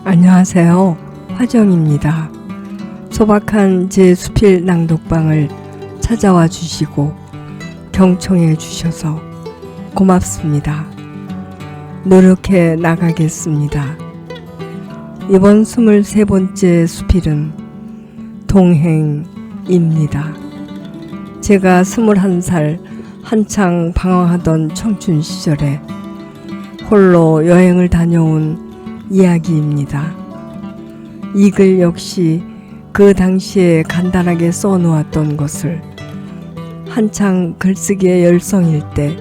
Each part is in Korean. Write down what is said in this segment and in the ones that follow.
안녕하세요. 화정입니다. 소박한 제 수필 낭독방을 찾아와 주시고 경청해 주셔서 고맙습니다. 노력해 나가겠습니다. 이번 23번째 수필은 동행입니다. 제가 21살 한창 방황하던 청춘 시절에 홀로 여행을 다녀온 이야기입니다. 이 글 역시 그 당시에 간단하게 써놓았던 것을 한창 글쓰기에 열성일 때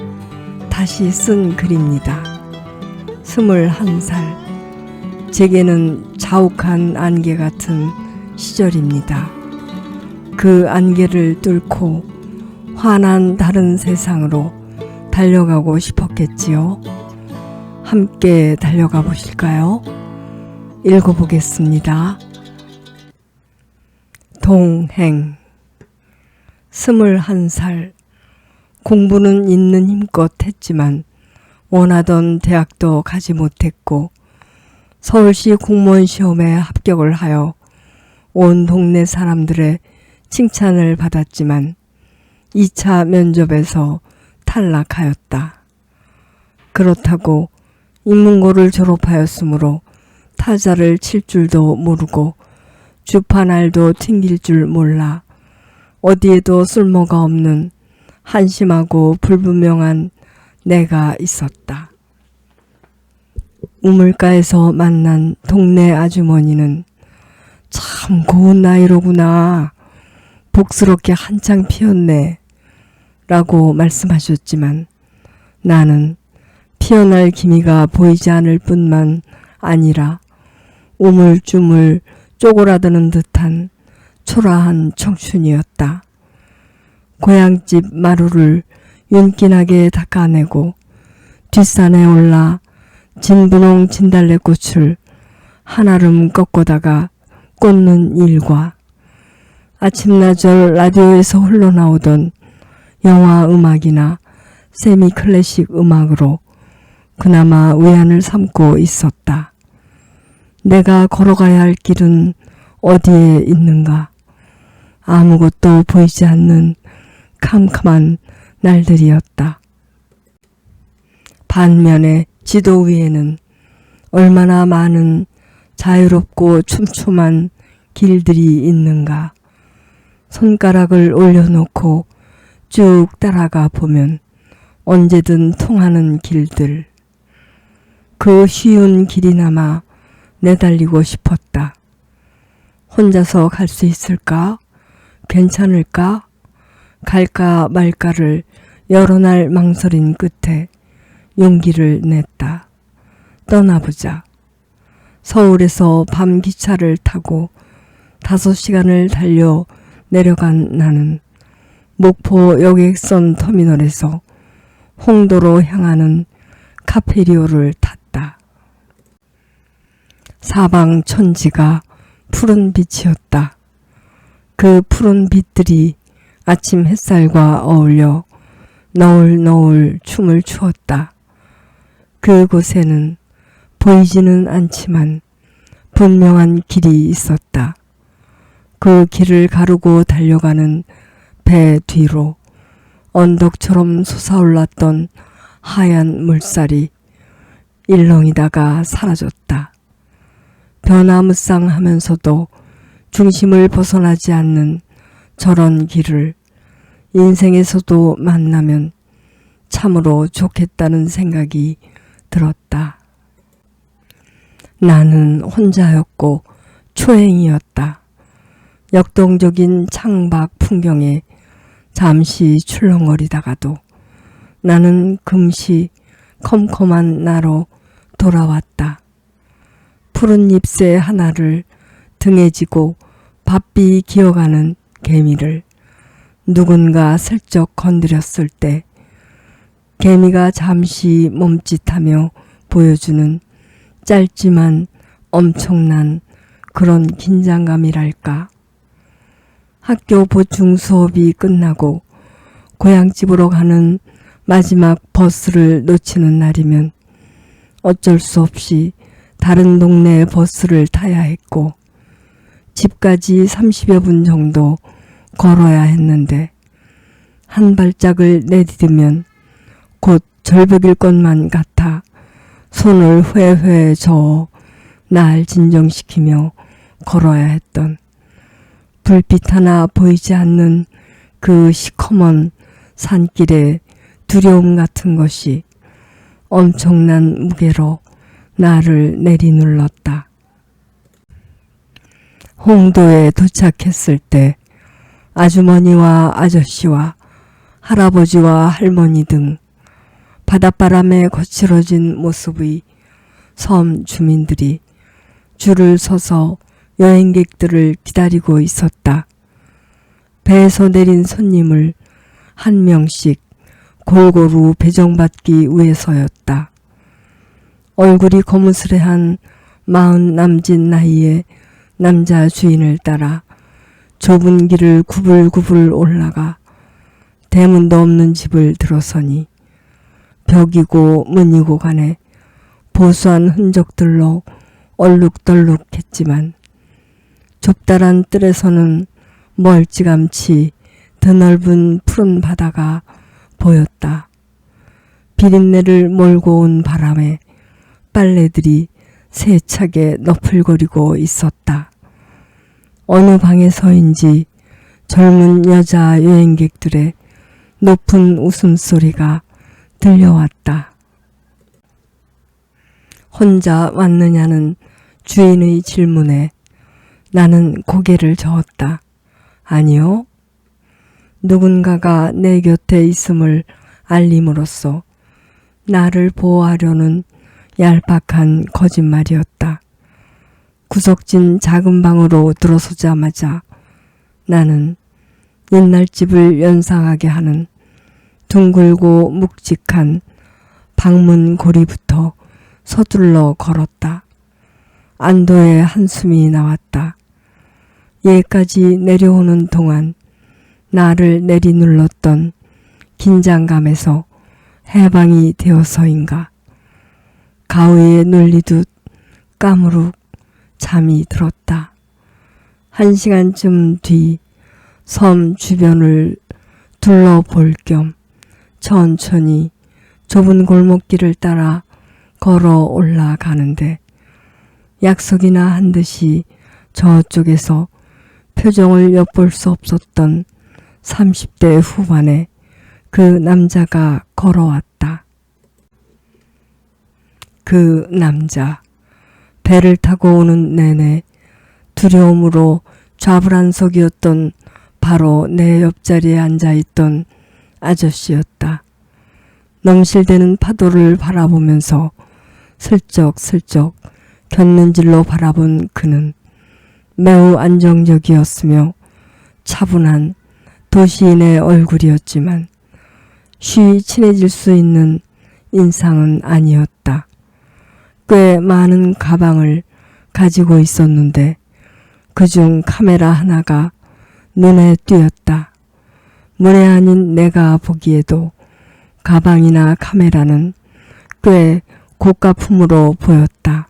다시 쓴 글입니다. 21살, 제게는 자욱한 안개 같은 시절입니다. 그 안개를 뚫고 환한 다른 세상으로 달려가고 싶었겠지요. 함께 달려가 보실까요? 읽어보겠습니다. 동행. 21살. 공부는 있는 힘껏 했지만 원하던 대학도 가지 못했고 서울시 공무원 시험에 합격을 하여 온 동네 사람들의 칭찬을 받았지만 2차 면접에서 탈락하였다. 그렇다고 인문고를 졸업하였으므로 타자를 칠 줄도 모르고 주판알도 튕길 줄 몰라 어디에도 쓸모가 없는 한심하고 불분명한 내가 있었다. 우물가에서 만난 동네 아주머니는 참 고운 나이로구나. 복스럽게 한창 피었네. 라고 말씀하셨지만 나는 피어날 기미가 보이지 않을 뿐만 아니라 우물쭈물 쪼그라드는 듯한 초라한 청춘이었다. 고향집 마루를 윤기나게 닦아내고 뒷산에 올라 진분홍 진달래꽃을 한아름 꺾고다가 꽂는 일과 아침나절 라디오에서 흘러나오던 영화 음악이나 세미 클래식 음악으로 그나마 위안을 삼고 있었다. 내가 걸어가야 할 길은 어디에 있는가? 아무것도 보이지 않는 캄캄한 날들이었다. 반면에 지도 위에는 얼마나 많은 자유롭고 촘촘한 길들이 있는가. 손가락을 올려놓고 쭉 따라가 보면 언제든 통하는 길들. 그 쉬운 길이나마 내달리고 싶었다. 혼자서 갈 수 있을까? 괜찮을까? 갈까 말까를 여러 날 망설인 끝에 용기를 냈다. 떠나보자. 서울에서 밤 기차를 타고 5시간을 달려 내려간 나는 목포 여객선 터미널에서 홍도로 향하는 카페리오를 탔다. 사방 천지가 푸른 빛이었다. 그 푸른 빛들이 아침 햇살과 어울려 너울너울 춤을 추었다. 그곳에는 보이지는 않지만 분명한 길이 있었다. 그 길을 가르고 달려가는 배 뒤로 언덕처럼 솟아올랐던 하얀 물살이 일렁이다가 사라졌다. 변화무쌍하면서도 중심을 벗어나지 않는 저런 길을 인생에서도 만나면 참으로 좋겠다는 생각이 들었다. 나는 혼자였고 초행이었다. 역동적인 창밖 풍경에 잠시 출렁거리다가도 나는 금시 컴컴한 나로 돌아왔다. 푸른 잎새 하나를 등에 지고 바삐 기어가는 개미를 누군가 슬쩍 건드렸을 때 개미가 잠시 멈칫하며 보여주는 짧지만 엄청난 그런 긴장감이랄까. 학교 보충 수업이 끝나고 고향집으로 가는 마지막 버스를 놓치는 날이면 어쩔 수 없이 다른 동네 버스를 타야 했고 집까지 30여 분 정도 걸어야 했는데 한 발짝을 내디디면 곧 절벽일 것만 같아 손을 회회 저어 날 진정시키며 걸어야 했던 불빛 하나 보이지 않는 그 시커먼 산길의 두려움 같은 것이 엄청난 무게로 나를 내리눌렀다. 홍도에 도착했을 때 아주머니와 아저씨와 할아버지와 할머니 등 바닷바람에 거칠어진 모습의 섬 주민들이 줄을 서서 여행객들을 기다리고 있었다. 배에서 내린 손님을 한 명씩 골고루 배정받기 위해서였다. 얼굴이 거무스레한 40 남짓 나이의 남자 주인을 따라 좁은 길을 구불구불 올라가 대문도 없는 집을 들어서니 벽이고 문이고 간에 보수한 흔적들로 얼룩덜룩했지만 좁다란 뜰에서는 멀찌감치 드넓은 푸른 바다가 보였다. 비린내를 몰고 온 바람에 빨래들이 세차게 너풀거리고 있었다. 어느 방에서인지 젊은 여자 여행객들의 높은 웃음소리가 들려왔다. 혼자 왔느냐는 주인의 질문에 나는 고개를 저었다. 아니요. 누군가가 내 곁에 있음을 알림으로써 나를 보호하려는 얄팍한 거짓말이었다. 구석진 작은 방으로 들어서자마자 나는 옛날 집을 연상하게 하는 둥글고 묵직한 방문 고리부터 서둘러 걸었다. 안도의 한숨이 나왔다. 예까지 내려오는 동안 나를 내리눌렀던 긴장감에서 해방이 되어서인가 가위에 눌리듯 까무룩 잠이 들었다. 1시간쯤 뒤 섬 주변을 둘러볼 겸 천천히 좁은 골목길을 따라 걸어 올라가는데 약속이나 한 듯이 저쪽에서 표정을 엿볼 수 없었던 30대 후반의 그 남자가 걸어왔다. 그 남자, 배를 타고 오는 내내 두려움으로 좌불안석이었던 바로 내 옆자리에 앉아있던 아저씨였다. 넘실대는 파도를 바라보면서 슬쩍슬쩍 곁눈질로 바라본 그는 매우 안정적이었으며 차분한 도시인의 얼굴이었지만 쉬이 친해질 수 있는 인상은 아니었다. 꽤 많은 가방을 가지고 있었는데 그중 카메라 하나가 눈에 띄었다. 문외 아닌 내가 보기에도 가방이나 카메라는 꽤 고가품으로 보였다.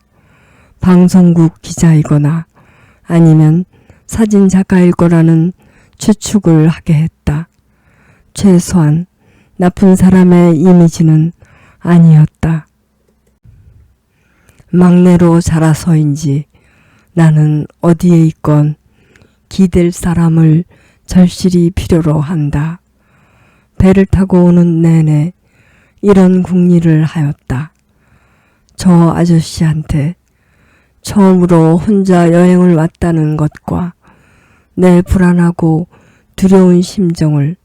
방송국 기자이거나 아니면 사진작가일 거라는 추측을 하게 했다. 최소한 나쁜 사람의 이미지는 아니었다. 막내로 자라서인지 나는 어디에 있건 기댈 사람을 절실히 필요로 한다. 배를 타고 오는 내내 이런 궁리를 하였다. 저 아저씨한테 처음으로 혼자 여행을 왔다는 것과 내 불안하고 두려운 심정을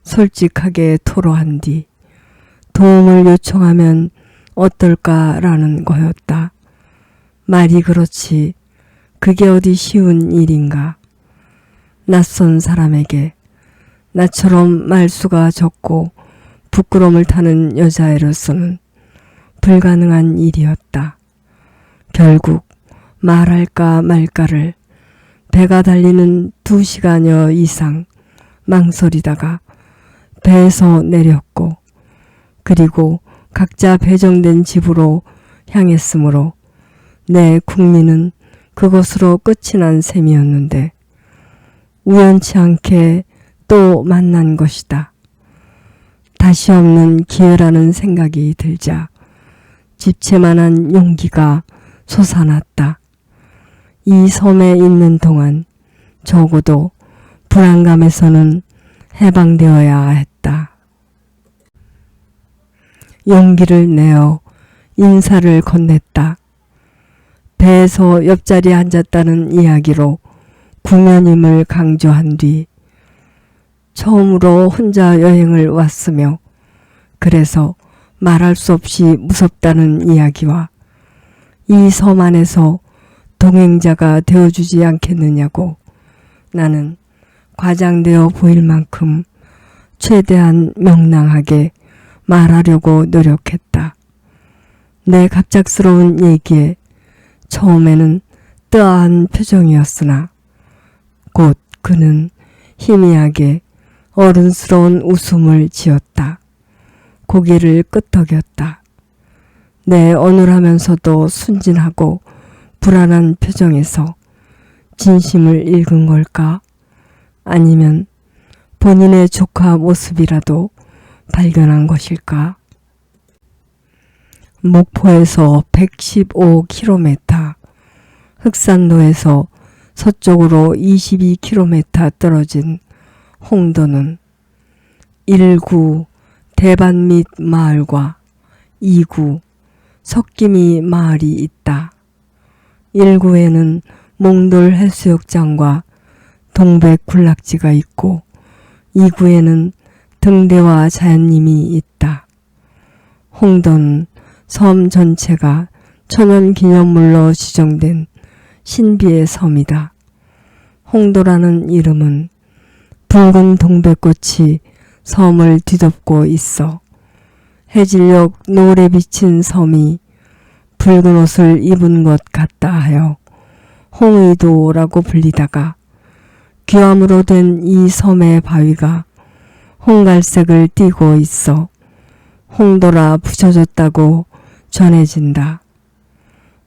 솔직하게 토로한 뒤 도움을 요청하면 어떨까라는 거였다. 말이 그렇지 그게 어디 쉬운 일인가. 낯선 사람에게 나처럼 말수가 적고 부끄러움을 타는 여자애로서는 불가능한 일이었다. 결국 말할까 말까를 배가 달리는 2시간여 이상 망설이다가 배에서 내렸고 그리고 각자 배정된 집으로 향했으므로 내 국민은 그것으로 끝이 난 셈이었는데 우연치 않게 또 만난 것이다. 다시 없는 기회라는 생각이 들자 집채만한 용기가 솟아났다. 이 섬에 있는 동안 적어도 불안감에서는 해방되어야 했다. 용기를 내어 인사를 건넸다. 배에서 옆자리에 앉았다는 이야기로 구면임을 강조한 뒤 처음으로 혼자 여행을 왔으며 그래서 말할 수 없이 무섭다는 이야기와 이 섬 안에서 동행자가 되어주지 않겠느냐고 나는 과장되어 보일 만큼 최대한 명랑하게 말하려고 노력했다. 내 갑작스러운 얘기에 처음에는 뜨아한 표정이었으나 곧 그는 희미하게 어른스러운 웃음을 지었다. 고개를 끄덕였다. 내 어눌하면서도 순진하고 불안한 표정에서 진심을 읽은 걸까? 아니면 본인의 조카 모습이라도 발견한 것일까? 목포에서 115km, 흑산도에서 서쪽으로 22km 떨어진 홍도는 1구 대반밑 마을과 2구 석기미 마을이 있다. 1구에는 몽돌 해수욕장과 동백 군락지가 있고 2구에는 등대와 자연림이 있다. 홍도는 섬 전체가 천연기념물로 지정된 신비의 섬이다. 홍도라는 이름은 붉은 동백꽃이 섬을 뒤덮고 있어 해질녘 노을에 비친 섬이 붉은 옷을 입은 것 같다 하여 홍의도라고 불리다가 귀암으로 된 이 섬의 바위가 홍갈색을 띠고 있어 홍도라 붙여졌다고 전해진다.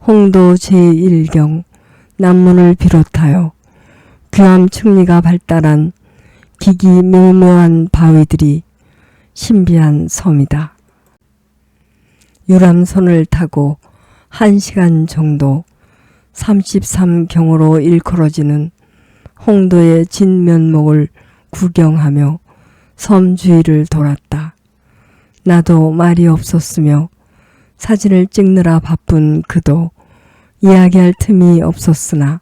홍도 제1경 남문을 비롯하여 귀암 층리가 발달한 기기묘묘한 바위들이 신비한 섬이다. 유람선을 타고 1시간 정도 33경으로 일컬어지는 홍도의 진면목을 구경하며 섬 주위를 돌았다. 나도 말이 없었으며 사진을 찍느라 바쁜 그도 이야기할 틈이 없었으나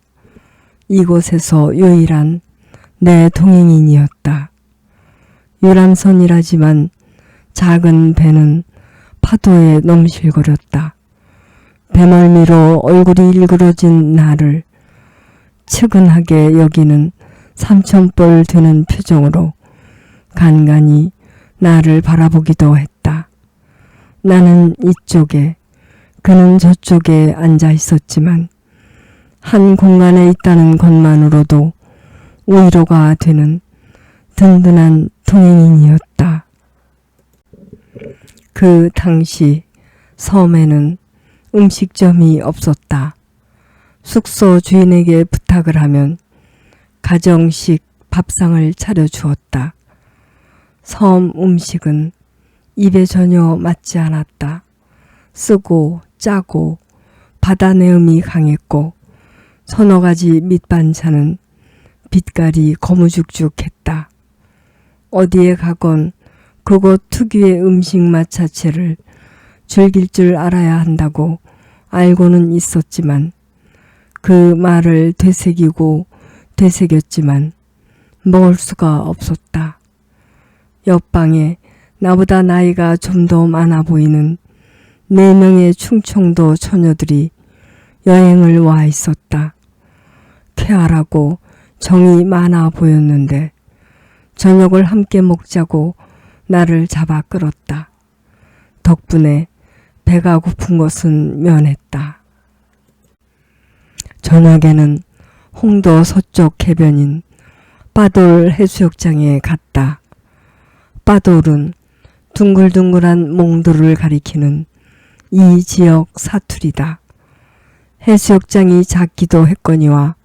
이곳에서 유일한 내 동행인이었다. 유람선이라지만 작은 배는 파도에 넘실거렸다. 배멀미로 얼굴이 일그러진 나를 측은하게 여기는 삼천벌 되는 표정으로 간간히 나를 바라보기도 했다. 나는 이쪽에 그는 저쪽에 앉아 있었지만 한 공간에 있다는 것만으로도 위로가 되는 든든한 동행인이었다. 그 당시 섬에는 음식점이 없었다. 숙소 주인에게 부탁을 하면 가정식 밥상을 차려주었다. 섬 음식은 입에 전혀 맞지 않았다. 쓰고 짜고 바다 내음이 강했고 서너 가지 밑반찬은 빛깔이 거무죽죽했다. 어디에 가건 그곳 특유의 음식 맛 자체를 즐길 줄 알아야 한다고 알고는 있었지만 그 말을 되새기고 되새겼지만 먹을 수가 없었다. 옆방에 나보다 나이가 좀 더 많아 보이는 4명의 충청도 처녀들이 여행을 와 있었다. 쾌활하고 정이 많아 보였는데 저녁을 함께 먹자고 나를 잡아 끌었다. 덕분에 배가 고픈 것은 면했다. 저녁에는 홍도 서쪽 해변인 빠돌 해수욕장에 갔다. 빠돌은 둥글둥글한 몽돌을 가리키는 이 지역 사투리다. 해수욕장이 작기도 했거니와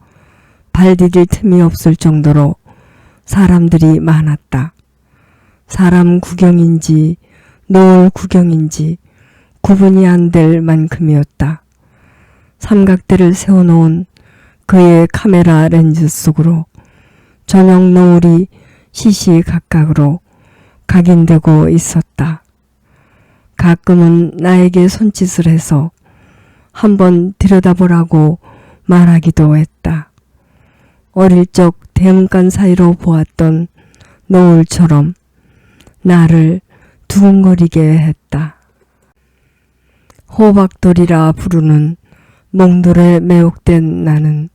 발 디딜 틈이 없을 정도로 사람들이 많았다. 사람 구경인지 노을 구경인지 구분이 안 될 만큼이었다. 삼각대를 세워놓은 그의 카메라 렌즈 속으로 저녁 노을이 시시각각으로 각인되고 있었다. 가끔은 나에게 손짓을 해서 한번 들여다보라고 말하기도 했다. 어릴 적 대문간 사이로 보았던 노을처럼 나를 두근거리게 했다. 호박돌이라 부르는 몽돌에 매혹된 나는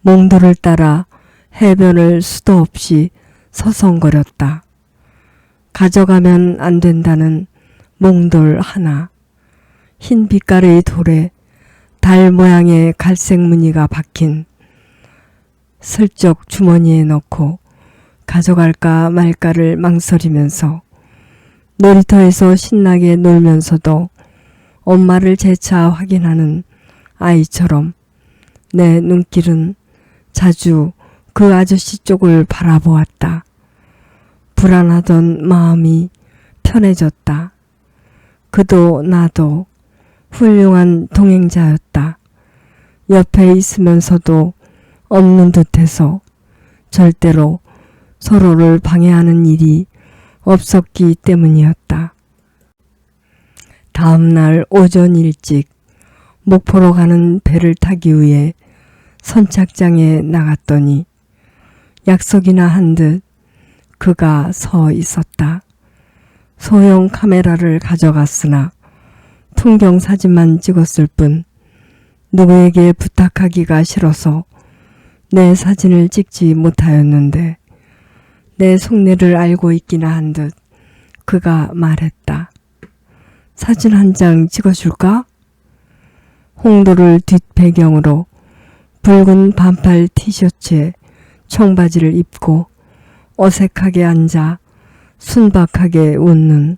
몽돌을 따라 해변을 수도 없이 서성거렸다. 가져가면 안 된다는 몽돌 하나, 흰 빛깔의 돌에 달 모양의 갈색 무늬가 박힌 슬쩍 주머니에 넣고 가져갈까 말까를 망설이면서 놀이터에서 신나게 놀면서도 엄마를 재차 확인하는 아이처럼 내 눈길은 자주 그 아저씨 쪽을 바라보았다. 불안하던 마음이 편해졌다. 그도 나도 훌륭한 동행자였다. 옆에 있으면서도 없는 듯해서 절대로 서로를 방해하는 일이 없었기 때문이었다. 다음 날 오전 일찍 목포로 가는 배를 타기 위해 선착장에 나갔더니 약속이나 한 듯 그가 서 있었다. 소형 카메라를 가져갔으나 풍경 사진만 찍었을 뿐 누구에게 부탁하기가 싫어서 내 사진을 찍지 못하였는데 내 속내를 알고 있기나 한 듯 그가 말했다. 사진 한 장 찍어줄까? 홍도를 뒷배경으로 붉은 반팔 티셔츠에 청바지를 입고 어색하게 앉아 순박하게 웃는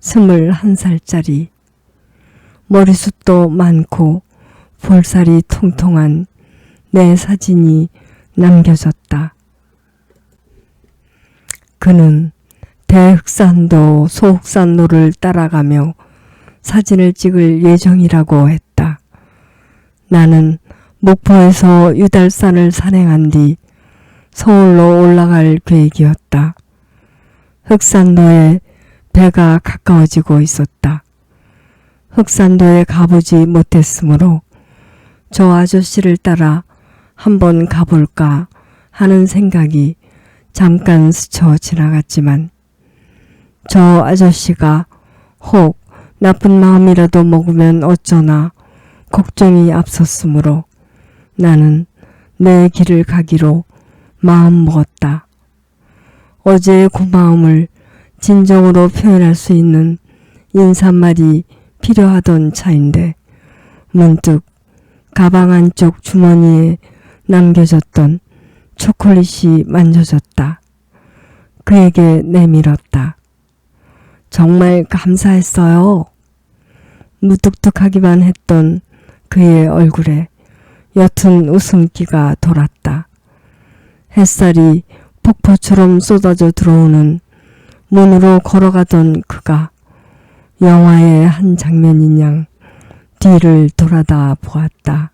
21살짜리, 머리숱도 많고 볼살이 통통한 내 사진이 남겨졌다. 그는 대흑산도 소흑산로를 따라가며 사진을 찍을 예정이라고 했다. 나는 목포에서 유달산을 산행한 뒤 서울로 올라갈 계획이었다. 흑산도에 배가 가까워지고 있었다. 흑산도에 가보지 못했으므로 저 아저씨를 따라 한번 가볼까 하는 생각이 잠깐 스쳐 지나갔지만 저 아저씨가 혹 나쁜 마음이라도 먹으면 어쩌나 걱정이 앞섰으므로 나는 내 길을 가기로 마음먹었다. 어제의 고마움을 진정으로 표현할 수 있는 인사말이 필요하던 차인데 문득 가방 안쪽 주머니에 남겨졌던 초콜릿이 만져졌다. 그에게 내밀었다. 정말 감사했어요. 무뚝뚝하기만 했던 그의 얼굴에 옅은 웃음기가 돌았다. 햇살이 폭포처럼 쏟아져 들어오는 문으로 걸어가던 그가 영화의 한 장면인 양 뒤를 돌아다 보았다.